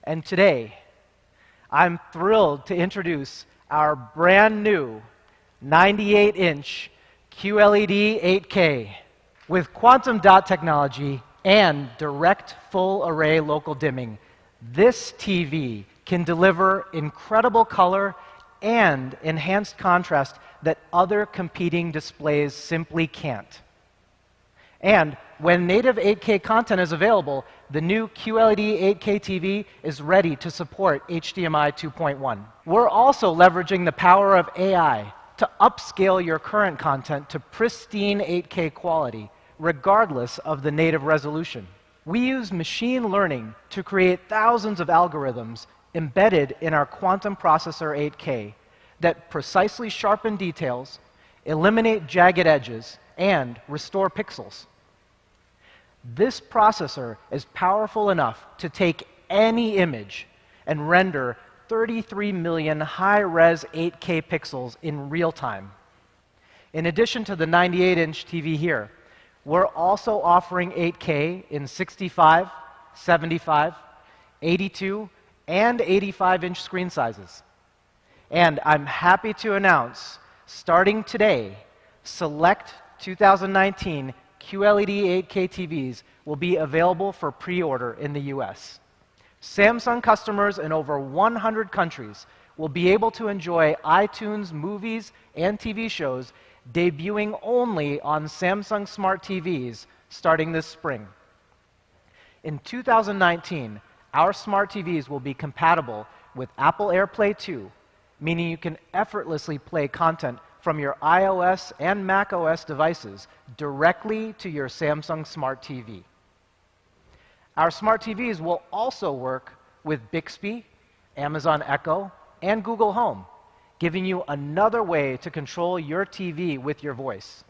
And today, I'm thrilled to introduce our brand new 98-inch QLED 8K. With quantum dot technology and direct full array local dimming, this TV can deliver incredible color and enhanced contrast that other competing displays simply can't. And when native 8K content is available, the new QLED 8K TV is ready to support HDMI 2.1. We're also leveraging the power of AI to upscale your current content to pristine 8K quality, regardless of the native resolution. We use machine learning to create thousands of algorithms embedded in our quantum processor 8K that precisely sharpen details, eliminate jagged edges, and restore pixels. This processor is powerful enough to take any image and render 33 million high-res 8K pixels in real time. In addition to the 98-inch TV here, we're also offering 8K in 65, 75, 82, and 85-inch screen sizes. And I'm happy to announce, starting today, select 2019 QLED 8K TVs will be available for pre-order in the US. Samsung customers in over 100 countries will be able to enjoy iTunes movies and TV shows debuting only on Samsung Smart TVs starting this spring. In 2019, our smart TVs will be compatible with Apple AirPlay 2, meaning you can effortlessly play content from your iOS and macOS devices directly to your Samsung Smart TV. Our smart TVs will also work with Bixby, Amazon Echo, and Google Home, giving you another way to control your TV with your voice.